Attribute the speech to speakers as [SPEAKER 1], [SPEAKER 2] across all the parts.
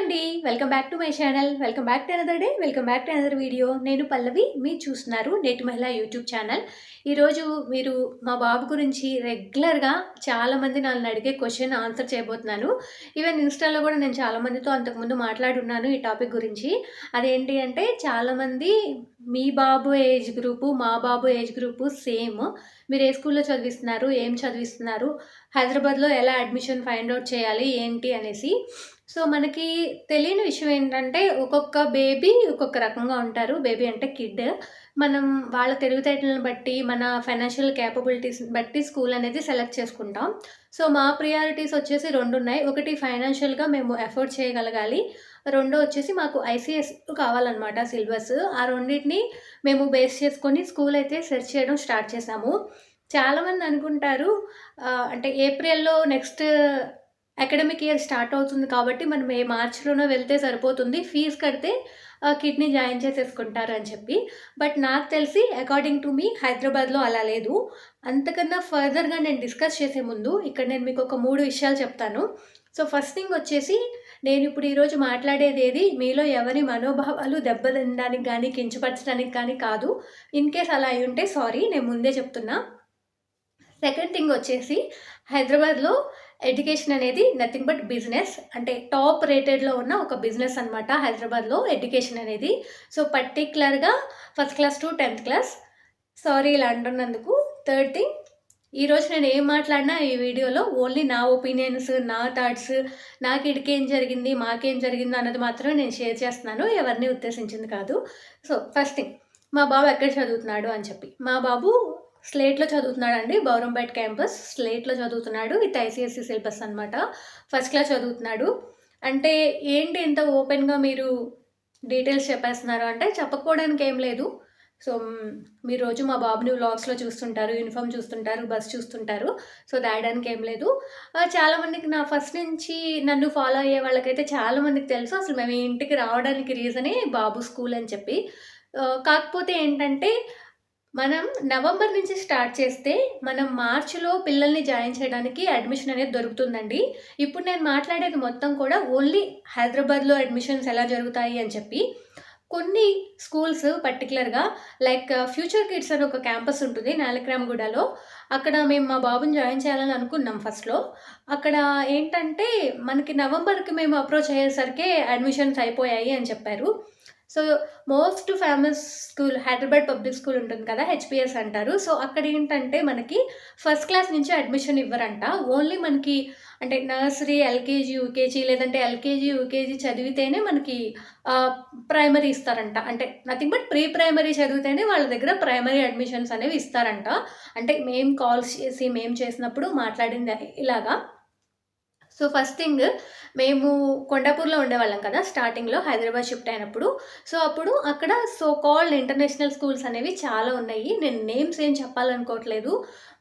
[SPEAKER 1] అండి. Welcome back to my channel. Welcome back to another day. Welcome back to another video. నేను పల్లవి. మీరు చూస్తున్నారు నేటి మహిళ యూట్యూబ్ ఛానల్. ఈరోజు మీరు మా బాబు గురించి రెగ్యులర్‌గా చాలామంది నన్ను అడిగే క్వెషన్ ఆన్సర్ చేయబోతున్నాను. ఈవెన్ ఇన్‌స్టాలో కూడా నేను చాలామందితో అంతకుముందు మాట్లాడున్నాను ఈ టాపిక్ గురించి. అదేంటి అంటే చాలామంది మీ బాబు ఏజ్ గ్రూపు, మా బాబు ఏజ్ గ్రూపు సేమ్. మీరు ఏ స్కూల్‌లో చదివిస్తున్నారు? ఏం చదివిస్తున్నారు? హైదరాబాద్‌లో ఎలా అడ్మిషన్ ఫైండ్ ఔట్ చేయాలి? ఏంటి అనేసి. సో, మనకి తెలియని విషయం ఏంటంటే, ఒక్కొక్క బేబీ ఒక్కొక్క రకంగా ఉంటారు. బేబీ అంటే కిడ్. మనం వాళ్ళ తెలివితేటలను బట్టి, మన ఫైనాన్షియల్ కేపబిలిటీస్‌ని బట్టి స్కూల్ అనేది సెలెక్ట్ చేసుకుంటాం. సో, మా ప్రియారిటీస్ వచ్చేసి 2 ఉన్నాయి. ఒకటి ఫైనాన్షియల్‌గా మేము ఎఫోర్డ్ చేయగలగాలి. రెండో వచ్చేసి మాకు ఐసీఎస్ కావాలనమాట సిలబస్. ఆ రెండిటిని మేము బేస్ చేసుకొని స్కూల్ అయితే సెర్చ్ చేయడం స్టార్ట్ చేశాము. చాలామంది అనుకుంటారు అంటే ఏప్రిల్‌లో నెక్స్ట్ అకాడమిక్ ఇయర్ స్టార్ట్ అవుతుంది కాబట్టి మనం ఏ మార్చ్‌లోనో వెళ్తే సరిపోతుంది. ఫీజ్ కడితే కిడ్‌ని జాయిన్ చేసేసుకుంటారు అని చెప్పి. బట్ నాకు తెలిసి అకార్డింగ్ టు మీ హైదరాబాద్‌లో అలా లేదు. అంతకన్నా ఫర్దర్‌గా నేను డిస్కస్ చేసే ముందు ఇక్కడ నేను మీకు ఒక 3 విషయాలు చెప్తాను. సో, ఫస్ట్ థింగ్ వచ్చేసి నేనిప్పుడు ఈరోజు మాట్లాడేదేది మీలో ఎవరి మనోభావాలు దెబ్బతినడానికి గానీ, కించపరచడానికి కానీ కాదు. ఇన్ కేస్ అలా అయ్యుంటే సారీ. నేను ముందే చెప్తున్నా. సెకండ్ థింగ్ వచ్చేసి హైదరాబాద్‌లో ఎడ్యుకేషన్ అనేది నథింగ్ బట్ బిజినెస్. అంటే టాప్ రేటెడ్‌లో ఉన్న ఒక బిజినెస్ అనమాట హైదరాబాద్‌లో ఎడ్యుకేషన్ అనేది. సో, పర్టిక్యులర్‌గా ఫస్ట్ క్లాస్ టు 10థ్ క్లాస్. సారీ ఇలా అంటున్నందుకు. థర్డ్ థింగ్ ఈరోజు నేను ఏం మాట్లాడినా ఈ వీడియోలో ఓన్లీ నా ఒపీనియన్స్, నా థాట్స్, నా కిడ్‌కేం జరిగింది, మాకేం జరిగిందో అన్నది మాత్రమే నేను షేర్ చేస్తున్నాను. ఎవరిని ఉద్దేశించింది కాదు. సో, ఫస్ట్ థింగ్ మా బాబు ఎక్కడ చదువుతున్నాడు అని చెప్పి. మా బాబు స్లేట్‌లో చదువుతున్నాడండి. బౌరంపేట క్యాంపస్ స్లేట్‌లో చదువుతున్నాడు. విత్ ఐసీఎస్‌ఈ సిలబస్ అనమాట. ఫస్ట్ క్లాస్ చదువుతున్నాడు. అంటే ఏంటి ఇంత ఓపెన్‌గా మీరు డీటెయిల్స్ చెప్పేస్తున్నారు అంటే చెప్పకపోవడానికి ఏం లేదు. సో, మీరు రోజు మా బాబుని వ్లాగ్స్‌లో చూస్తుంటారు, యూనిఫార్మ్ చూస్తుంటారు, బస్ చూస్తుంటారు. సో, దాయడానికి ఏం లేదు. చాలామందికి నా ఫస్ట్ నుంచి నన్ను ఫాలో అయ్యే వాళ్ళకైతే చాలామందికి తెలుసు. అసలు మేము ఈ ఇంటికి రావడానికి రీజనే బాబు స్కూల్ అని చెప్పి. కాకపోతే ఏంటంటే మనం నవంబర్ నుంచి స్టార్ట్ చేస్తే, మనం మార్చ్‌లో పిల్లల్ని జాయిన్ చేయడానికి అడ్మిషన్ అనేది దొరుకుతుందండి. ఇప్పుడు నేను మాట్లాడేది మొత్తం కూడా ఓన్లీ హైదరాబాద్‌లో అడ్మిషన్స్ ఎలా జరుగుతాయి అని చెప్పి. కొన్ని స్కూల్స్ పర్టిక్యులర్‌గా లైక్ ఫ్యూచర్ కిడ్స్ అని ఒక క్యాంపస్ ఉంటుంది నాలక్రామ్‌గూడలో. అక్కడ మేము మా బాబుని జాయిన్ చేయాలని అనుకున్నాం ఫస్ట్‌లో. అక్కడ ఏంటంటే మనకి నవంబర్‌కి మేము అప్రోచ్ అయ్యేసరికే అడ్మిషన్స్ అయిపోయాయి అని చెప్పారు. So, most famous school Hyderabad public school ఉంటుంది కదా! హెచ్‌పీఎస్ అంటారు. సో, అక్కడేంటంటే మనకి ఫస్ట్ క్లాస్ నుంచి అడ్మిషన్ ఇవ్వరంట. ఓన్లీ మనకి అంటే నర్సరీ, ఎల్‌కేజీ, యూకేజీ లేదంటే ఎల్‌కేజీ, యూకేజీ చదివితేనే మనకి ప్రైమరీ ఇస్తారంట. అంటే నథింగ్ బట్ ప్రీ ప్రైమరీ చదివితేనే వాళ్ళ దగ్గర ప్రైమరీ అడ్మిషన్స్ అనేవి ఇస్తారంట. అంటే మేము కాల్స్ చేసి మేము చేసినప్పుడు మాట్లాడింది ఇలాగా. సో, ఫస్ట్ థింగ్ మేము కొండాపూర్‌లో ఉండేవాళ్ళం కదా! స్టార్టింగ్‌లో హైదరాబాద్ షిఫ్ట్ అయినప్పుడు. సో, అప్పుడు అక్కడ సో కాల్డ్ ఇంటర్నేషనల్ స్కూల్స్ అనేవి చాలా ఉన్నాయి. నేను నేమ్స్ ఏం చెప్పాలనుకోవట్లేదు.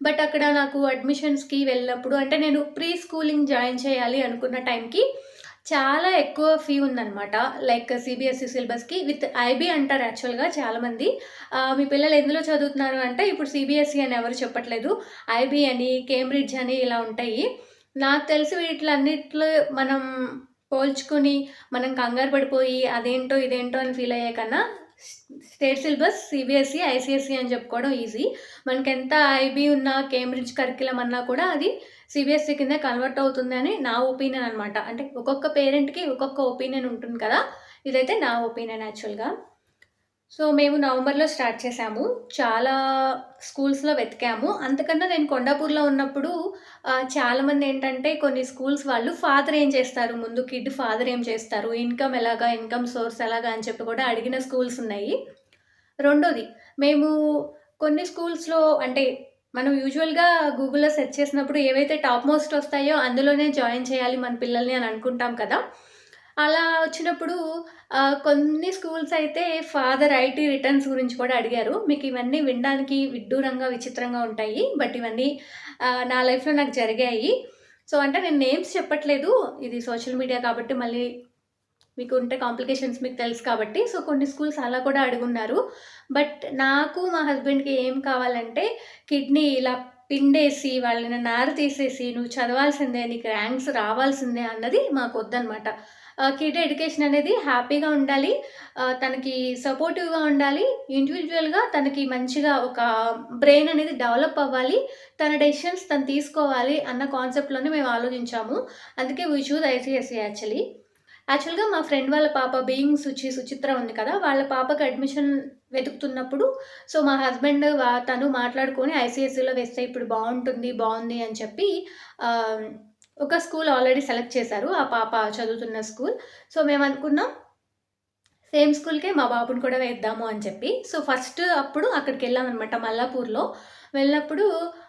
[SPEAKER 1] బట్ అక్కడ నాకు అడ్మిషన్స్‌కి వెళ్ళినప్పుడు అంటే నేను ప్రీ స్కూలింగ్ జాయిన్ చేయాలి అనుకున్న టైంకి చాలా ఎక్కువ ఫీ ఉందనమాట. లైక్ సీబీఎస్‌ఈ సిలబస్‌కి విత్ ఐబీ అంటారు యాక్చువల్‌గా చాలామంది. మీ పిల్లలు ఎందులో చదువుతున్నారు అంటే ఇప్పుడు సీబీఎస్‌ఈ అని ఎవరు చెప్పట్లేదు. ఐబీ అని, కేంబ్రిడ్జ్ అని ఇలా ఉంటాయి. నాకు తెలిసి వీటిలన్నిట్లో మనం పోల్చుకొని, మనం కంగారు పడిపోయి అదేంటో, ఇదేంటో అని ఫీల్ అయ్యే కన్నా స్టేట్ సిలబస్ సీబీఎస్‌ఈ, ఐసీఎస్‌ఈ అని చెప్పుకోవడం ఈజీ. మనకెంత ఐబీ ఉన్నా, కేంబ్రిడ్జ్ కరిక్యులమ్ అన్నా కూడా అది సీబీఎస్‌ఈ కిందే కన్వర్ట్ అవుతుందని నా ఒపీనియన్ అనమాట. అంటే ఒక్కొక్క పేరెంట్‌కి ఒక్కొక్క ఒపీనియన్ ఉంటుంది కదా! ఇదైతే నా ఒపీనియన్ యాక్చువల్‌గా. సో, మేము నవంబర్‌లో స్టార్ట్ చేశాము. చాలా స్కూల్స్‌లో వెతికాము. అంతకన్నా నేను కొండాపూర్‌లో ఉన్నప్పుడు చాలామందేంటంటే కొన్ని స్కూల్స్ వాళ్ళు ఫాదర్ ఏం చేస్తారు, ముందు కిడ్ ఫాదర్ ఏం చేస్తారు, ఇన్‌కమ్ ఎలాగా, ఇన్‌కమ్ సోర్స్ ఎలాగా అని చెప్పి కూడా అడిగిన స్కూల్స్ ఉన్నాయి. రెండోది మేము కొన్ని స్కూల్స్‌లో అంటే మనం యూజువల్‌గా గూగుల్‌లో సెర్చ్ చేసినప్పుడు ఏవైతే టాప్ మోస్ట్ వస్తాయో అందులోనే జాయిన్ చేయాలి మన పిల్లల్ని అని అనుకుంటాం కదా! అలా వచ్చినప్పుడు కొన్ని స్కూల్స్ అయితే ఫాదర్ ఐటీ రిటర్న్స్ గురించి కూడా అడిగారు. మీకు ఇవన్నీ వినడానికి విడ్డూరంగా, విచిత్రంగా ఉంటాయి. బట్ ఇవన్నీ నా లైఫ్‌లో నాకు జరిగాయి. సో, అంటే నేను నేమ్స్ చెప్పట్లేదు. ఇది సోషల్ మీడియా కాబట్టి మళ్ళీ మీకుంటే కాంప్లికేషన్స్ మీకు తెలుసు కాబట్టి. సో, కొన్ని స్కూల్స్ అలా కూడా అడుగున్నారు. బట్ నాకు, మా హస్బెండ్‌కి ఏం కావాలంటే కిడ్నీ ఇలా పిండేసి, వాళ్ళని నార తీసేసి, "నువ్వు చదవాల్సిందే, నీకు ర్యాంక్స్ రావాల్సిందే" అన్నది మాకొద్దనమాట. కిడ్ ఎడ్యుకేషన్ అనేది హ్యాపీగా ఉండాలి. తనకి సపోర్టివ్‌గా ఉండాలి. ఇండివిడ్యువల్‌గా తనకి మంచిగా ఒక బ్రెయిన్ అనేది డెవలప్ అవ్వాలి. తన డెసిషన్స్ తను తీసుకోవాలి అన్న కాన్సెప్ట్‌లోనే మేము ఆలోచించాము. అందుకే వి చూజ్ ఐసీఎస్‌ఈ యాక్చువల్లీ. యాక్చువల్‌గా మా ఫ్రెండ్ వాళ్ళ పాప బీయింగ్ సుచిత్ర ఉంది కదా! వాళ్ళ పాపకి అడ్మిషన్ వెతుకుతున్నప్పుడు సో, మా హస్బెండ్ తను మాట్లాడుకొని ఐసీఎస్‌ఈలో వేస్తే ఇప్పుడు బావుంది అని చెప్పి ఆహ్, ఒక స్కూల్ ఆల్రెడీ సెలెక్ట్ చేశారు. ఆ పాప చదువుతున్న స్కూల్. సో, మేమనుకున్నాం సేమ్ స్కూల్‌కే మా బాబుని కూడా వేద్దాము అని చెప్పి. సో, ఫస్ట్ అప్పుడు అక్కడికెళ్ళామనమాట మల్లాపూర్‌లో. వెళ్ళినప్పుడు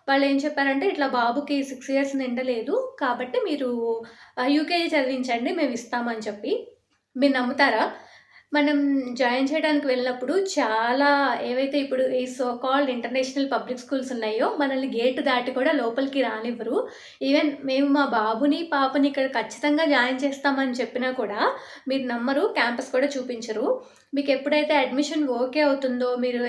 [SPEAKER 1] వాళ్ళేం చెప్పారంటే, "ఇట్లా బాబుకి 6 ఇయర్స్ నిండలేదు. కాబట్టి మీరు యూకేజీ చదివించండి మేమిస్తాము" అని చెప్పి. మీరు నమ్ముతారా? మనం జాయిన్ చేయడానికి వెళ్ళినప్పుడు చాలా ఏవైతే ఇప్పుడు ఈ so called international public schools ఉన్నాయో, మనల్ని గేట్ దాటి కూడా లోపలికి రానివ్వరు. ఈవెన్ మేము మా బాబుని, పాపని ఇక్కడ ఖచ్చితంగా జాయిన్ చేస్తామని చెప్పినా కూడా మీరు నమ్మరు. క్యాంపస్ కూడా చూపించరు. మీకెప్పుడైతే అడ్మిషన్ ఓకే అవుతుందో, మీరు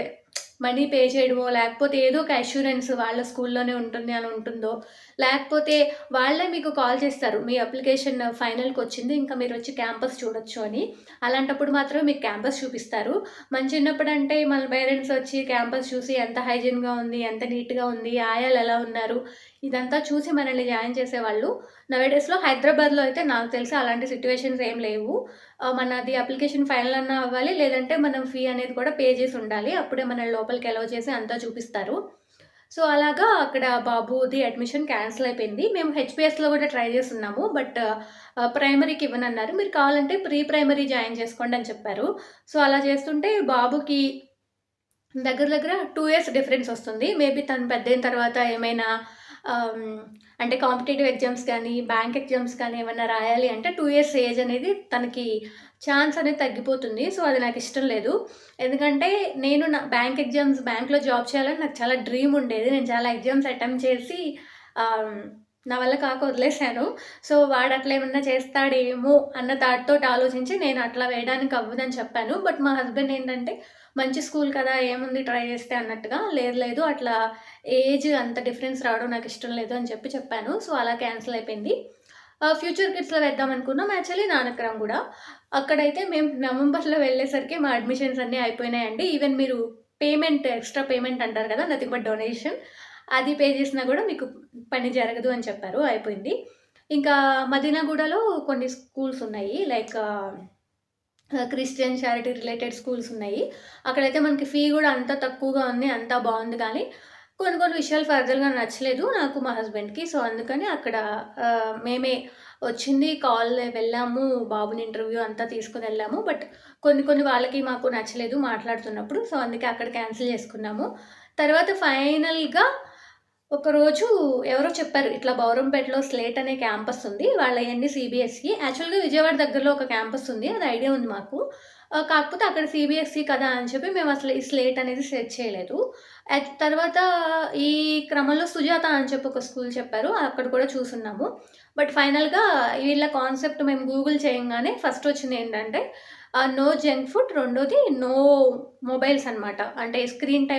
[SPEAKER 1] మనీ పే చేయడమో, లేకపోతే ఏదో ఒక అష్యూరెన్స్ వాళ్ళ స్కూల్లోనే ఉంటుంది అని ఉంటుందో, లేకపోతే వాళ్ళే మీకు కాల్ చేస్తారు. మీ అప్లికేషన్ ఫైనల్‌కొచ్చింది. ఇంకా మీరొచ్చి క్యాంపస్ చూడొచ్చు అని. అలాంటప్పుడు మాత్రమే మీకు క్యాంపస్ చూపిస్తారు. మన చిన్నప్పుడంటే మన పేరెంట్స్ వచ్చి క్యాంపస్ చూసి ఎంత హైజీన్‌గా ఉంది, ఎంత నీట్‌గా ఉంది, ఆయాలెలా ఉన్నారు, ఇదంతా చూసి మనల్ని జాయిన్ చేసేవాళ్ళు. నౌఎడేస్‌లో హైదరాబాద్‌లో అయితే నాకు తెలిసి అలాంటి సిట్యుయేషన్స్ ఏం లేవు. మనది అప్లికేషన్ ఫైనల్ అన్నా అవ్వాలి. లేదంటే మనం ఫీ అనేది కూడా పే చేసి ఉండాలి. అప్పుడే మనల్ని లోపలికి అలౌ చేసి అంతా చూపిస్తారు. సో, అలాగా అక్కడ బాబుది అడ్మిషన్ క్యాన్సిల్ అయిపోయింది. మేము హెచ్‌పీఎస్‌లో కూడా ట్రై చేసున్నాము. బట్ ప్రైమరీకి ఇవ్వనన్నారు. మీరు కావాలంటే ప్రీ ప్రైమరీ జాయిన్ చేసుకోండి అని చెప్పారు. సో, అలా చేస్తుంటే బాబుకి దగ్గర దగ్గర 2 ఇయర్స్ డిఫరెన్స్ వస్తుంది. మేబీ తను పెద్దయిన తర్వాత ఏమైనా ఆహ్, అంటే కాంపిటీటివ్ ఎగ్జామ్స్ కానీ, బ్యాంక్ ఎగ్జామ్స్ కానీ ఏమన్నా రాయాలి అంటే 2 ఇయర్స్ ఏజ్ అనేది తనకి ఛాన్స్ అనేది తగ్గిపోతుంది. సో, అది నాకిష్టం లేదు. ఎందుకంటే నేను నా బ్యాంక్‌లో జాబ్ చేయాలని నాకు చాలా డ్రీమ్ ఉండేది. నేను చాలా ఎగ్జామ్స్ అటెంప్ట్ చేసి ఆహ్, నా వల్ల కాక వదిలేసాను. సో, వాడట్లా ఏమన్నా చేస్తాడేమో అన్న థాట్‌తోటి ఆలోచించి నేను అట్లా వేయడానికి అవ్వదని చెప్పాను. బట్ మా హస్బెండ్ ఏంటంటే మంచి స్కూల్ కదా! ఏముంది ట్రై చేస్తే అన్నట్టుగా, లేదు లేదు అట్లా ఏజ్ అంత డిఫరెన్స్ రావడం నాకిష్టం లేదు అని చెప్పాను. సో, అలా క్యాన్సిల్ అయిపోయింది. ఫ్యూచర్ కిడ్స్‌లో వేద్దామనుకున్నాం. యాక్చువల్లీ నానక్రామ్ గూడా. అక్కడైతే మేము నవంబర్‌లో వెళ్ళేసరికి మా అడ్మిషన్స్ అన్నీ అయిపోయినాయండి. ఈవెన్ మీరు ఎక్స్‌ట్రా పేమెంట్ అంటారు కదా! Nothing but donation. అది పే చేసినా గూడా మీకు పని జరగదు అని చెప్పారు. అయిపోయింది. ఇంకా మదీనాగూడలో కొన్ని స్కూల్స్ ఉన్నాయి. Like Christian charity related schools ఉన్నాయి. అక్కడైతే మనకి ఫీ గూడా అంత తక్కువగా ఉంది. అంతా బావుంది కానీ, కొన్ని కొన్ని విషయాలు ఫర్దర్‌గా నచ్చలేదు నాకు, మా హస్బెండ్‌కి. సో, అందుకని అక్కడ మేమే వచ్చింది కాల్ వెళ్ళాము. బాబుని ఇంటర్వ్యూ అంతా తీసుకొనెళ్ళాము. బట్ కొన్ని కొన్ని వాళ్ళకి మాకు నచ్చలేదు మాట్లాడుతున్నప్పుడు. సో, అందుకే అక్కడ క్యాన్సిల్ చేసుకున్నాము. తర్వాత ఫైనల్‌గా ఒకరోజు ఎవరో చెప్పారు. ఇట్లా బౌరంపేటలో స్లేట్ అనే క్యాంపస్ ఉంది. వాళ్ళయన్నీ సీబీఎస్‌ఈ. యాక్చువల్‌గా విజయవాడ దగ్గరలో ఒక క్యాంపస్ ఉంది. అది ఐడియా ఉంది మాకు. కాకపోతే అక్కడ సీబీఎస్‌ఈ కదా అని చెప్పి మేమసలు ఈ స్లేట్ అనేది సెర్చ్ చేయలేదు. తర్వాత ఈ క్రమంలో సుజాత అని చెప్పి ఒక స్కూల్ చెప్పారు. అక్కడ కూడా చూసున్నాము. బట్ ఫైనల్‌గా వీళ్ళ కాన్సెప్ట్ మేము గూగుల్ చేయంగానే ఫస్ట్ వచ్చిందేంటంటే నో జంక్ ఫుడ్, రెండోది నో మొబైల్స్ అనమాట. అంటే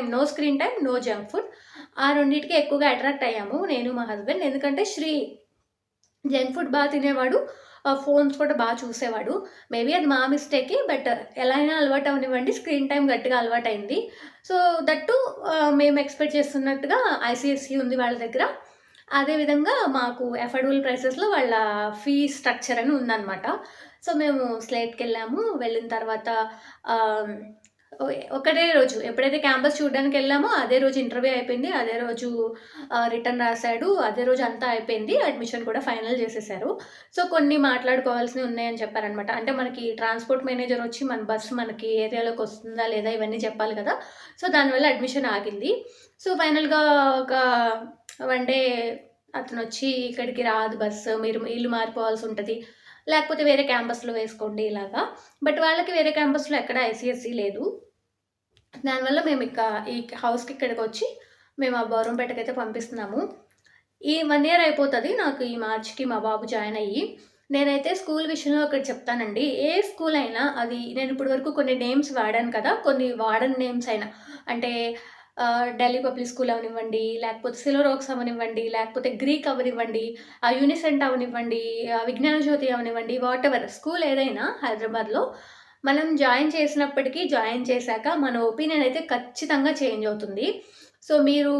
[SPEAKER 1] no screen time, no junk food. ఆ రెండిటికి ఎక్కువగా అట్రాక్ట్ అయ్యాము నేను, మా హస్బెండ్. ఎందుకంటే జంక్ ఫుడ్ తినేవాడు. ఫోన్స్ కూడా చూసేవాడు. మేబీ అది మా మిస్టేకే. బట్ ఎలా అయినా అలవాటు అవ్వనివ్వండి. స్క్రీన్ టైమ్ గట్టిగా అలవాటయింది. సో, దట్ టూ మేము ఎక్స్‌పెక్ట్ చేస్తున్నట్టుగా ఐసీఎస్‌ఈ ఉంది వాళ్ళ దగ్గర. అదే విధంగా మాకు అఫోర్డబుల్ ప్రైసెస్‌లో వాళ్ళ ఫీ స్ట్రక్చర్ అని ఉందనమాట. సో, మేము స్లేట్‌కెళ్ళాము. వెళ్ళిన తర్వాత ఆహ్, ఒకటే రోజు ఎప్పుడైతే క్యాంపస్ చూడడానికెళ్ళామో అదే రోజు ఇంటర్వ్యూ అయిపోయింది. అదే రోజు రిటర్న్ రాసాడు. అదే రోజు అంతా అయిపోయింది. అడ్మిషన్ కూడా ఫైనల్ చేసేసారు. సో, కొన్ని మాట్లాడుకోవాల్సినవి ఉన్నాయని చెప్పారనమాట. అంటే మనకి ట్రాన్స్‌పోర్ట్ మేనేజర్ వచ్చి మన బస్ మనకి ఏరియాలోకి వస్తుందా లేదా ఇవన్నీ చెప్పాలి కదా! సో, దానివల్ల అడ్మిషన్ ఆగింది. సో, ఫైనల్‌గా ఒక 1 డే అతనొచ్చి ఇక్కడికి రాదు బస్సు. మీరు ఇల్లు మారిపోవాల్సుంటది. లేకపోతే వేరే క్యాంపస్‌లో వేసుకోండి ఇలాగా. బట్ వాళ్ళకి వేరే క్యాంపస్‌లో ఎక్కడ ఐసీఎస్‌ఈ లేదు. దానివల్ల మేమిక ఈ హౌస్‌కి ఇక్కడికొచ్చి మేము ఆ బౌరంపేటకైతే పంపిస్తున్నాము. ఈ 1 ఇయర్ అయిపోతది. నాకు ఈ మార్చ్‌కి మా బాబు జాయిన్ అయ్యి. నేనైతే స్కూల్ విషయంలో ఒకటి చెప్తానండి. ఏ స్కూల్ అయినా అది నేను ఇప్పటి వరకు కొన్ని నేమ్స్ వాడాను కదా! కొన్ని వాడని నేమ్స్ అయినా అంటే ఢిల్లీ పబ్లిక్ స్కూల్ అవనివ్వండి, లేకపోతే సిల్వర్ ఓక్స్ అవనివ్వండి, లేకపోతే గ్రీక్ అవనివ్వండి, యూనిసెంట్ అవనివ్వండి, విజ్ఞాన జ్యోతి అవనివ్వండి, వాటెవర్ స్కూల్ ఏదైనా హైదరాబాద్‌లో మనం జాయిన్ చేశాక మన ఒపీనియన్ అయితే ఖచ్చితంగా చేంజ్ అవుతుంది. సో, మీరు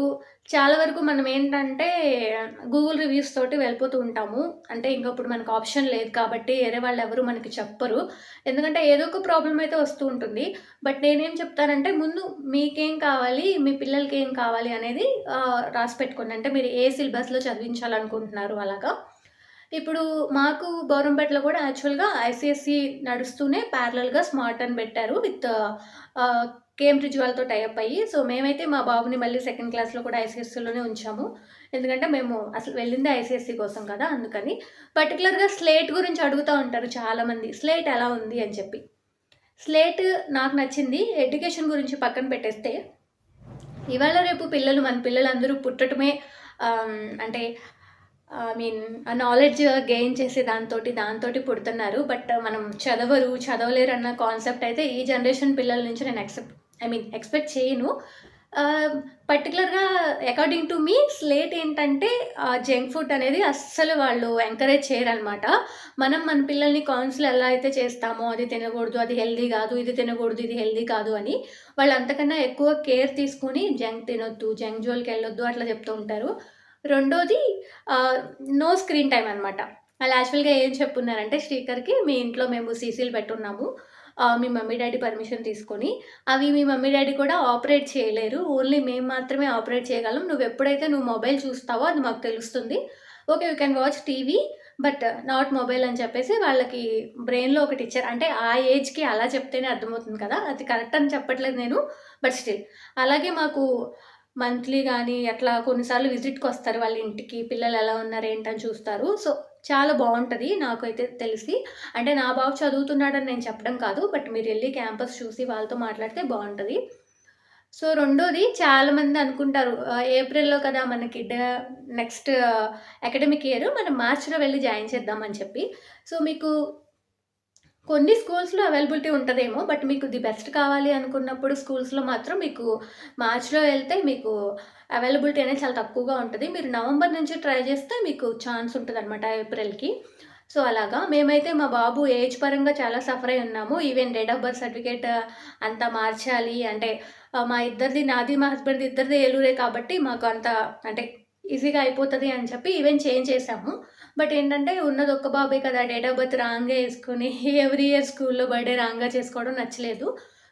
[SPEAKER 1] చాలా వరకు మనమేంటంటే గూగుల్ రివ్యూస్ తోటి వెళ్ళిపోతూ ఉంటాము. అంటే ఇంక ఇప్పుడు మనకు ఆప్షన్ లేదు కాబట్టి వేరే వాళ్ళెవరు మనకి చెప్పరు. ఎందుకంటే ఏదో ఒక ప్రాబ్లమ్ అయితే వస్తూ ఉంటుంది. బట్ నేనేం చెప్తానంటే ముందు మీకేం కావాలి, మీ పిల్లలకేం కావాలి అనేది రాసి పెట్టుకోండి. అంటే మీరు ఏ సిలబస్‌లో చదివించాలనుకుంటున్నారు అలాగా. ఇప్పుడు మాకు బోరంపేటలో కూడా యాక్చువల్‌గా ఐసీఎస్‌ఈ నడుస్తూనే ప్యారలెల్‌గా స్మార్ట్ అని పెట్టారు. విత్ ఆహ్, కేంబ్రిడ్జ్ వాళ్ళతో టై అప్ అయ్యి. సో, మేమైతే మా బాబుని మళ్ళీ సెకండ్ క్లాస్‌లో కూడా ఐసీఎస్‌ఈలోనే ఉంచాము. ఎందుకంటే మేము అసలు వెళ్ళిందే ఐసీఎస్‌ఈ కోసం కదా! అందుకని. పర్టిక్యులర్‌గా స్లేట్ గురించి అడుగుతా ఉంటారు చాలామంది. స్లేట్ ఎలా ఉంది అని చెప్పి. స్లేట్ నాకు నచ్చింది. ఎడ్యుకేషన్ గురించి పక్కన పెట్టేస్తే, ఇవాళ రేపు మన పిల్లలందరూ పుట్టటమే అంటే ఐ మీన్ నాలెడ్జ్ గెయిన్ చేసే దాంతోటి పుడుతున్నారు. బట్ మనం చదవలేరన్న కాన్సెప్ట్ అయితే ఈ జనరేషన్ పిల్లల నుంచి నేను ఎక్స్‌పెక్ట్ చేయను. పర్టిక్యులర్‌గా అకార్డింగ్ టు మీ స్లేట్ ఏంటంటే జంక్ ఫుడ్ అనేది అస్సలు వాళ్ళు ఎంకరేజ్ చేయరనమాట. మన పిల్లల్ని కౌన్సిల్ ఎలా అయితే చేస్తామో అది తినకూడదు, అది హెల్తీ కాదు, ఇది తినకూడదు, ఇది హెల్తీ కాదు అని వాళ్ళు అంతకన్నా ఎక్కువ కేర్ తీసుకొని జంక్ తినొద్దు, జంక్ జోలికెళ్ళొద్దు అట్లా చెప్తూ ఉంటారు. రెండోది నో స్క్రీన్ టైమ్ అనమాట. వాళ్ళు యాక్చువల్‌గా ఏం చెప్పున్నారంటే శ్రీకర్‌కి మీ ఇంట్లో మేము సీసీలు పెట్టున్నాము. మీ మమ్మీ డ్యాడీ పర్మిషన్ తీసుకొని. అవి మీ మమ్మీ డ్యాడీ కూడా ఆపరేట్ చేయలేరు. ఓన్లీ మేము మాత్రమే ఆపరేట్ చేయగలం. నువ్వు మొబైల్ చూస్తావో అది మాకు తెలుస్తుంది. Okay. You can watch TV but not mobile అని చెప్పేసి వాళ్ళకి బ్రెయిన్‌లో ఒకటిచ్చారు. అంటే ఆ ఏజ్‌కి అలా చెప్తేనే అర్థమవుతుంది కదా! అది కరెక్ట్ అని చెప్పట్లేదు నేను. But still. అలాగే మాకు మంత్లీ గానీ అట్లా కొన్నిసార్లు విజిట్‌కొస్తారు వాళ్ళ ఇంటికి. పిల్లలు ఎలా ఉన్నారు, ఏంటని చూస్తారు. సో, చాలా బావుంటది నాకైతే తెలిసి. అంటే నా బాబు చదువుతున్నాడని నేను చెప్పడం కాదు. బట్ మీరెళ్లి క్యాంపస్ చూసి వాళ్ళతో మాట్లాడితే బావుంటది. సో, రెండోది చాలామంది అనుకుంటారు ఏప్రిల్‌లో కదా మన నెక్స్ట్ అకాడమిక్ ఇయర్ మనం మార్చ్‌లో వెళ్లి జాయిన్ చేద్దాం అని చెప్పి. సో, మీకు కొన్ని స్కూల్స్‌లో అవైలబిలిటీ ఉంటదేమో. బట్ మీకు ది బెస్ట్ కావాలి అనుకున్నప్పుడు స్కూల్స్‌లో మాత్రం మీకు మార్చ్‌లో ఎళ్తే మీకు అవైలబిలిటీ అనేది చాలా తక్కువగా ఉంటది. మీరు నవంబర్ నుంచి ట్రై చేస్తే మీకు ఛాన్స్ ఉంటదనమాట ఏప్రిల్‌కి. సో, అలాగా మేమైతే మా బాబు ఏజ్ పరంగా చాలా సఫర్ అయి ఉన్నాము. Even date of birth certificate అంతా మార్చాలి అంటే నాది మా హస్బెండ్‌ది ఇద్దరిది ఏలూరే కాబట్టి మాకు అంత అంటే ఈజీగా అయిపోతది అని చెప్పి ఈవెన్ చేంజ్ చేశాము. బట్ ఏంటంటే ఉన్నది ఒక్క బాబే కదా! డేట్ ఆఫ్ బర్త్ రాంగ్‌గా యేసుకొని ఎవ్రీ ఇయర్ స్కూల్‌లో బర్త్‌డే రాంగ్‌గా చేసుకోవడం నచ్చలేదు.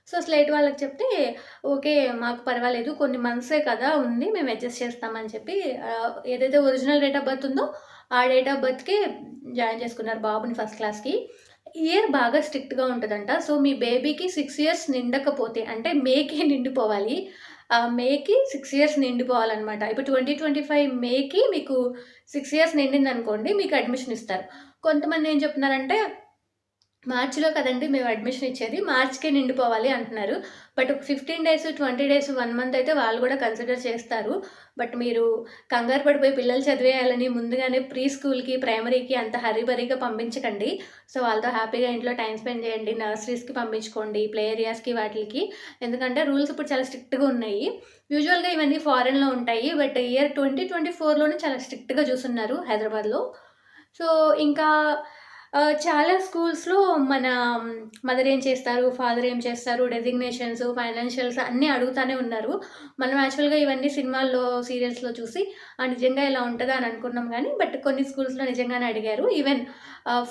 [SPEAKER 1] సో, స్లేట్ వాళ్ళకి చెప్తే ఓకే. మాకు పర్వాలేదు కొన్ని మంత్సే కదా ఉంది. మేము అడ్జస్ట్ చేస్తామని చెప్పి ఏదైతే ఒరిజినల్ డేట్ ఆఫ్ బర్త్ ఉందో ఆ డేట్ ఆఫ్ బర్త్‌కే జాయిన్ చేసుకున్నారు బాబుని ఫస్ట్ క్లాస్‌కి. ఇయర్ బాగా స్ట్రిక్ట్‌గా ఉంటదంట. సో, మీ బేబీకి 6 ఇయర్స్ నిండకపోతే అంటే మేకే నిండిపోవాలి. మేకి 6 ఇయర్స్ నిండిపోవాలనమాట. ఇప్పుడు 2025 మేకి మీకు 6 ఇయర్స్ నిండిందనుకోండి మీకు అడ్మిషన్ ఇస్తారు. కొంతమంది ఏం చెప్తున్నారంటే మార్చ్‌లో కదండీ మేము అడ్మిషన్ ఇచ్చేది. మార్చ్‌కే నిండిపోవాలి అంటున్నారు. బట్ ఒక 15 డేస్, 20 డేస్, 1 మంత్ అయితే వాళ్ళు కూడా కన్సిడర్ చేస్తారు. బట్ మీరు కంగారు పడిపోయి పిల్లలు చదివేయాలని ముందుగానే ప్రీ స్కూల్‌కి, ప్రైమరీకి అంత హరీబరీగా పంపించకండి. సో, వాళ్ళతో హ్యాపీగా ఇంట్లో టైమ్ స్పెండ్ చేయండి. నర్సరీస్‌కి పంపించుకోండి. ప్లే ఏరియాస్‌కి వాటిలకి. ఎందుకంటే రూల్స్ ఇప్పుడు చాలా స్ట్రిక్ట్‌గా ఉన్నాయి. యూజువల్‌గా ఇవన్నీ ఫారెన్‌లో ఉంటాయి. బట్ ఇయర్ 2024లోనే చాలా స్ట్రిక్ట్‌గా చూసున్నారు హైదరాబాద్‌లో. సో, ఇంకా చాలా స్కూల్స్‌లో మన మదర్ ఏం చేస్తారు, ఫాదర్ ఏం చేస్తారు, డెసిగ్నేషన్స్, ఫైనాన్షియల్స్ అన్నీ అడుగుతానే ఉన్నారు. మనం యాక్చువల్‌గా ఇవన్నీ సినిమాల్లో, సీరియల్స్‌లో చూసి నిజంగా ఇలా ఉంటదా అని అనుకున్నాం గానీ, బట్ కొన్ని స్కూల్స్‌లో నిజంగానే అడిగారు. ఈవెన్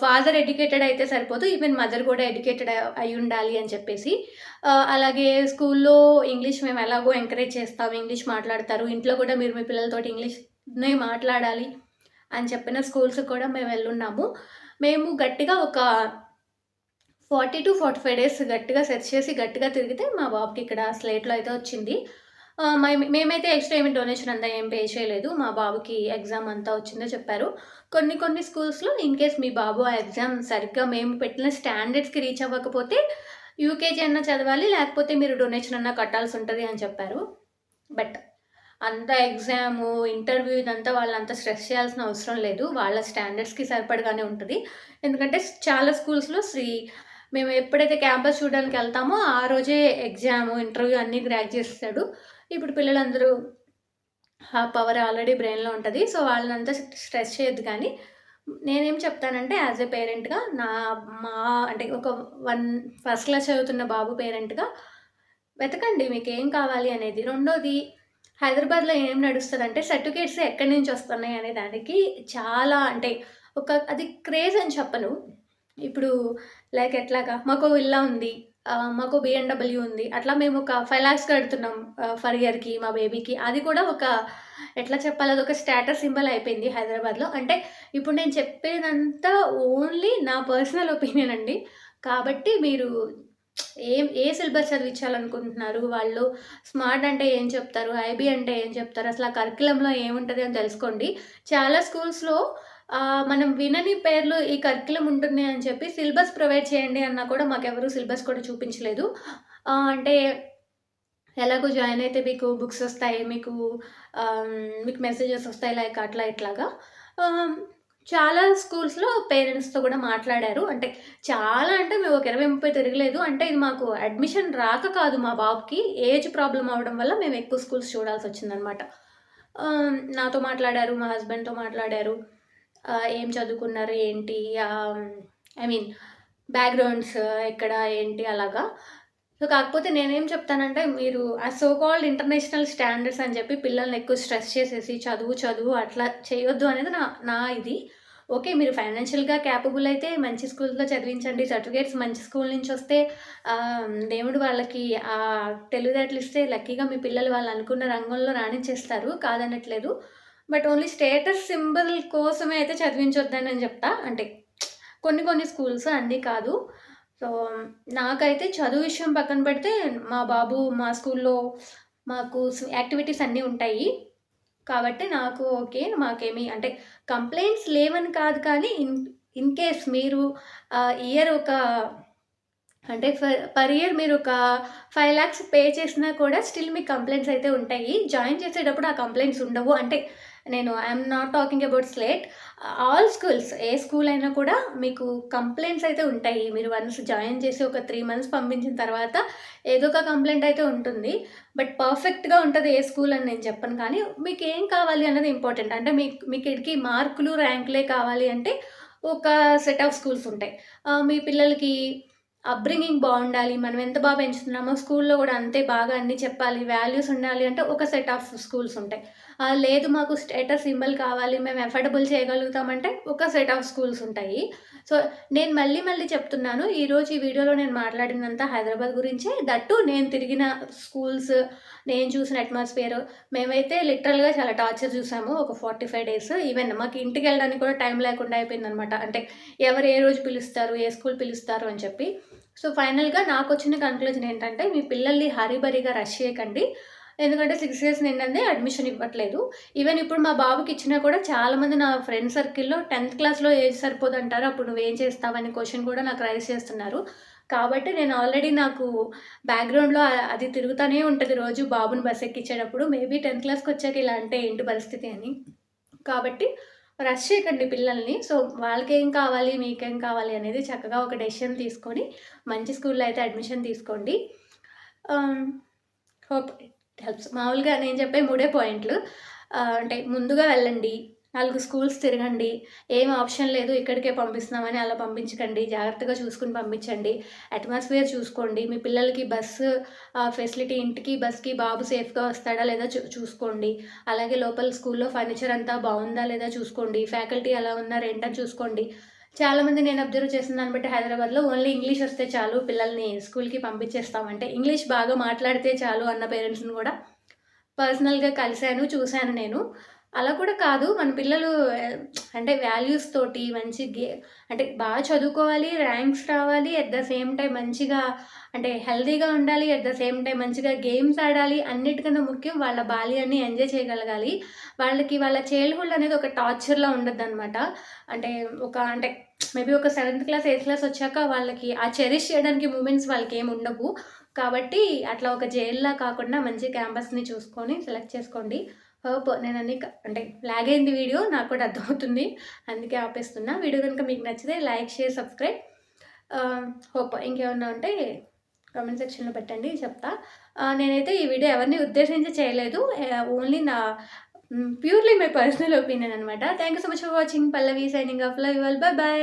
[SPEAKER 1] ఫాదర్ ఎడ్యుకేటెడ్ అయితే సరిపోదు. ఈవెన్ మదర్ కూడా ఎడ్యుకేటెడ్ అయ్యుండాలి అని చెప్పేసి. అలాగే స్కూల్లో ఇంగ్లీష్ మేము ఎలాగో ఎంకరేజ్ చేస్తాం. ఇంగ్లీష్ మాట్లాడతారు. ఇంట్లో కూడా మీరు మీ పిల్లలతోటి ఇంగ్లీష్‌నే మాట్లాడాలి అని చెప్పిన స్కూల్స్‌కి కూడా మేము వెళ్ళున్నాము. మేము గట్టిగా ఒక 40-45 డేస్ గట్టిగా సెర్చ్ చేసి, గట్టిగా తిరిగితే మా బాబుకి ఇక్కడ స్లేట్‌లో అయితే వచ్చింది. మేమైతే ఎక్స్‌ట్రా డొనేషన్ అంతా ఏం పే చేయలేదు. మా బాబుకి ఎగ్జామ్ అంతా వచ్చిందే చెప్పారు. కొన్ని స్కూల్స్‌లో ఇన్ కేస్ మీ బాబు ఆ ఎగ్జామ్ సరిగ్గా మేము పెట్టిన స్టాండర్డ్స్‌కి రీచ్ అవ్వకపోతే యూకేజీ అన్నా చదవాలి, లేకపోతే మీరు డొనేషన్ అన్నా కట్టాల్సుంటది అని చెప్పారు. బట్ అంత ఎగ్జాము, ఇంటర్వ్యూ ఇదంతా వాళ్ళంత స్ట్రెస్ చేయాల్సిన అవసరం లేదు. వాళ్ళ స్టాండర్డ్స్‌కి సరిపడగానే ఉంటది. ఎందుకంటే చాలా స్కూల్స్‌లో మేము ఎప్పుడైతే క్యాంపస్ చూడడానికెళ్తామో ఆ రోజే ఎగ్జాము, ఇంటర్వ్యూ అన్నీ క్రాక్ చేసేసాడు. ఇప్పుడు పిల్లలందరూ ఆ పవర్ ఆల్రెడీ బ్రెయిన్‌లో ఉంటది. సో, వాళ్ళనంతా స్ట్రెస్ చేయొద్దు కానీ, నేనేం చెప్తానంటే యాస్ ఎ పేరెంట్‌గా మా అంటే ఒక ఫస్ట్ క్లాస్ చదువుతున్న బాబు పేరెంట్‌గా వెతకండి మీకేం కావాలి అనేది. రెండోది హైదరాబాద్‌లో ఏం నడుస్తదంటే సర్టిఫికేట్స్ ఎక్కడి నుంచి వస్తున్నాయి అనే దానికి చాలా అంటే అది క్రేజ్ అని చెప్పను. ఇప్పుడు లైక్ ఎట్లాగా మాకో విల్లా ఉంది. మాకు బిఎండబ్ల్యూ ఉంది. అట్లా మేము ఒక 5,00,000 కడుతున్నాం ఫర్ ఇయర్‌కి మా బేబీకి. అది కూడా ఎట్లా చెప్పాలి అదొక స్టేటస్ సింబల్ అయిపోయింది హైదరాబాద్‌లో. అంటే ఇప్పుడు నేను చెప్పేదంతా ఓన్లీ నా పర్సనల్ ఒపీనియన్ అండి. కాబట్టి మీరు ఏ సిలబస్ చదివించాలనుకుంటున్నారు? వాళ్ళు స్మార్ట్ అంటే ఏం చెప్తారు? ఐబీ అంటే ఏం చెప్తారు? అసలు ఆ కరిక్యులంలో ఏముంటది అని తెలుసుకోండి. చాలా స్కూల్స్‌లో మనం వినని పేర్లు ఈ కరిక్యులం ఉంటుంది అని చెప్పి సిలబస్ ప్రొవైడ్ చేయండి అన్నా కూడా మాకెవరు సిలబస్ కూడా చూపించలేదు. అంటే ఎలాగో జాయిన్ అయితే మీకు బుక్స్ ఒస్తాయి. మీకు మెసేజెస్ ఒస్తాయి లైక్ అట్లా ఇట్లాగా. ఆహ్, చాలా స్కూల్స్‌లో పేరెంట్స్‌తో గూడా మాట్లాడారు. అంటే చాలా అంటే మేము ఒక 20, 30 తిరగలేదు. అంటే ఇది మాకు అడ్మిషన్ రాక కాదు మా బాబుకి ఏజ్ ప్రాబ్లమ్ అవ్వడం వల్ల మేము ఎక్కువ స్కూల్స్ చూడాల్సొచ్చిందనమాట. నాతో మాట్లాడారు. మా హస్బెండ్‌తో మాట్లాడారు. ఏం చదువుకున్నారు? ఏంటి? ఐ మీన్ బ్యాక్‌గ్రౌండ్స్ ఎక్కడ? ఏంటి? అలాగా. సో, కాకపోతే నేనేం చెప్తానంటే, మీరు ఆ సో కాల్డ్ ఇంటర్నేషనల్ స్టాండర్డ్స్ అని చెప్పి పిల్లల్ని ఎక్కువ స్ట్రెస్ చేసేసి చదువు, చదువు అట్లా చేయొద్దు అనేది నా నా ఇది. ఓకే. మీరు ఫైనాన్షియల్‌గా క్యాపబుల్ అయితే మంచి స్కూల్‌లో చదివించండి. సర్టిఫికేట్స్ మంచి స్కూల్ నుంచొస్తే దేవుడు వాళ్ళకి తెలివితేటలిస్తే లక్కీగా మీ పిల్లలు వాళ్ళు అనుకున్న రంగంలో రాణించేస్తారు. కాదనట్లేదు. బట్ ఓన్లీ స్టేటస్ సింబల్ కోసమే అయితే చదివించొద్దని నేను చెప్తా. అంటే కొన్ని కొన్ని స్కూల్స్ అన్నీ కాదు. సో, నాకైతే చదువు విషయం పక్కన పెడితే మా స్కూల్‌లో మాకు యాక్టివిటీస్ అన్నీ ఉంటాయి. కాబట్టి నాకు ఓకే. మాకేమి అంటే కంప్లెయింట్స్ లేవని కాదు కానీ ఇన్ కేస్ మీరు ఇయర్ అంటే పర్ ఇయర్ మీరొక 5,00,000 పే చేసినా కూడా స్టిల్ మీకు కంప్లెయింట్స్ అయితే ఉంటాయి. జాయిన్ చేసేటప్పుడు ఆ కంప్లెయింట్స్ ఉండవు. అంటే I'm not talking about slate. All schools A school అయినా కూడా మీకు కంప్లెయింట్స్ అయితే ఉంటాయి. మీరు వన్స్ జాయిన్ చేసి ఒక 3 మంత్స్ పంపించిన తర్వాత ఏదో ఒక కంప్లెయింట్ అయితే ఉంటుంది. బట్ పర్ఫెక్ట్‌గా ఉంటది ఏ స్కూల్ అని నేను చెప్పను కానీ, మీకేం కావాలి అన్నది ఇంపార్టెంట్. అంటే మీకీడికి మార్కులు, ర్యాంకులే కావాలి అంటే ఒక సెట్ ఆఫ్ స్కూల్స్ ఉంటాయి. మీ పిల్లలకి అప్బ్రింగింగ్ బావుండాలి. మనం ఎంత పెంచుతున్నామో స్కూల్‌లో గూడా అంతే బాగా అన్నీ చెప్పాలి. వాల్యూస్ ఉండాలి అంటే ఒక సెట్ ఆఫ్ స్కూల్స్ ఉంటాయి. లేదు మాకు స్టేటస్ సింబల్ కావాలి. మేము అఫోర్డబుల్ చేయగలుగుతామంటే ఒక సెట్ ఆఫ్ స్కూల్స్ ఉంటాయి. సో, నేను మళ్ళీ మళ్ళీ చెప్తున్నాను. ఈరోజు ఈ వీడియోలో నేను మాట్లాడిందంతా హైదరాబాద్ గురించే. దట్ టూ నేను తిరిగిన స్కూల్స్, నేను చూసిన అట్మాస్ఫియర్ మేమైతే లిటరల్‌గా చాలా టార్చర్ చూసాము. ఒక 45 డేస్. ఈవెన్ మాకు ఇంటికెళ్ళడానికి కూడా టైం లేకుండా అయిపోయిందనమాట. అంటే ఎవరు ఏ రోజు పిలుస్తారు, ఏ స్కూల్ పిలుస్తారు అని చెప్పి. సో, ఫైనల్‌గా నాకొచ్చిన కన్క్లూజన్ ఏంటంటే, మీ పిల్లల్ని హరీబరీగా రష్ చేయకండి. ఎందుకంటే 6 ఇయర్స్ నిండందే అడ్మిషన్ ఇవ్వట్లేదు. ఈవెన్ ఇప్పుడు మా బాబుకిచ్చినా కూడా చాలామంది నా ఫ్రెండ్ సర్కిల్‌లో 10థ్ క్లాస్‌లో ఏజ్ సరిపోదంటారు. అప్పుడు నువ్వేం చేస్తావని క్వెషన్ కూడా నాకు రైజ్ చేస్తున్నారు. కాబట్టి నేను ఆల్రెడీ నాకు బ్యాక్‌గ్రౌండ్‌లో అది తిరుగుతానే ఉంటది రోజు బాబుని బస్ ఎక్కించేటప్పుడు. మేబీ 10థ్ క్లాస్‌కొచ్చాక ఇలా అంటే ఏంటి పరిస్థితి అని. కాబట్టి రష్ చేయకండి పిల్లల్ని. సో, వాళ్ళకేం కావాలి, మీకేం కావాలి అనేది చక్కగా ఒక డెసిషన్ తీసుకొని మంచి స్కూల్‌లో అయితే అడ్మిషన్ తీసుకోండి. ఆహ్, హోప్ ఇట్ హెల్ప్స్. మామూలుగా నేను చెప్పే మూడే పాయింట్లు. అంటే ముందుగా వెళ్ళండి. 4 స్కూల్స్ తిరగండి. ఏం ఆప్షన్ లేదు ఇక్కడికే పంపిస్తున్నామని అలా పంపించకండి. జాగ్రత్తగా చూసుకొని పంపించండి. అట్మాస్ఫియర్ చూసుకోండి. మీ పిల్లలకి బస్సు ఫెసిలిటీ ఇంటికి, బస్‌కి బాబు సేఫ్‌గా వస్తాడా లేదా చూసుకోండి. అలాగే లోపల స్కూల్‌లో ఫర్నిచర్ అంతా బావుందా లేదా చూసుకోండి. ఫ్యాకల్టీ ఎలా ఉన్నారు ఏంటని చూసుకోండి. చాలామంది నేను అబ్జర్వ్ చేసిన దాన్ని బట్టి హైదరాబాద్‌లో ఓన్లీ ఇంగ్లీష్ వస్తే చాలు పిల్లల్ని స్కూల్‌కి పంపించేస్తాం. అంటే ఇంగ్లీష్ బాగా మాట్లాడితే చాలు అన్న పేరెంట్స్‌ని గూడా పర్సనల్‌గా కలిసాను, చూసాను నేను. అలా కూడా కాదు మన పిల్లలు అంటే వాల్యూస్ తోటి మంచి అంటే బాగా చదువుకోవాలి, ర్యాంక్స్ రావాలి. అట్ ద సేమ్ టైమ్ మంచిగా అంటే హెల్తీగా ఉండాలి. అట్ ద సేమ్ టైమ్ మంచిగా గేమ్స్ ఆడాలి. అన్నిటికన్నా ముఖ్యం వాళ్ళ బాల్యాన్ని ఎంజాయ్ చేయగలగాలి. వాళ్ళ చైల్డ్‌హుడ్ అనేది ఒక టార్చర్‌లా ఉండొద్దనమాట. అంటే అంటే మేబీ ఒక 7థ్ క్లాస్, 8థ్ క్లాస్ వచ్చాక వాళ్ళకి ఆ చెరిష్ చేయడానికి మూమెంట్స్ వాళ్ళకేమి ఉండవు. కాబట్టి అట్లా ఒక జైల్‌లా కాకుండా మంచి క్యాంపస్‌ని చూసుకొని సెలెక్ట్ చేసుకోండి. హోప్ నేనన్నీ అంటే లాగ్ అయింది వీడియో నాకు కూడా అర్థమవుతుంది. అందుకే ఆపేస్తున్నా. వీడియో గనుక మీకు నచ్చితే లైక్, షేర్, సబ్స్క్రైబ్. హోప్ ఇంకేమన్నా ఉంటే కామెంట్ సెక్షన్‌లో పెట్టండి చెప్తా. నేనైతే ఈ వీడియో ఎవరిని ఉద్దేశించి చేయలేదు. ఓన్లీ నా ప్యూర్‌లీ మై పర్సనల్ ఒపీనియన్ అనమాట. Thank you so much for watching. Pallavi signing off. Love you all. By by.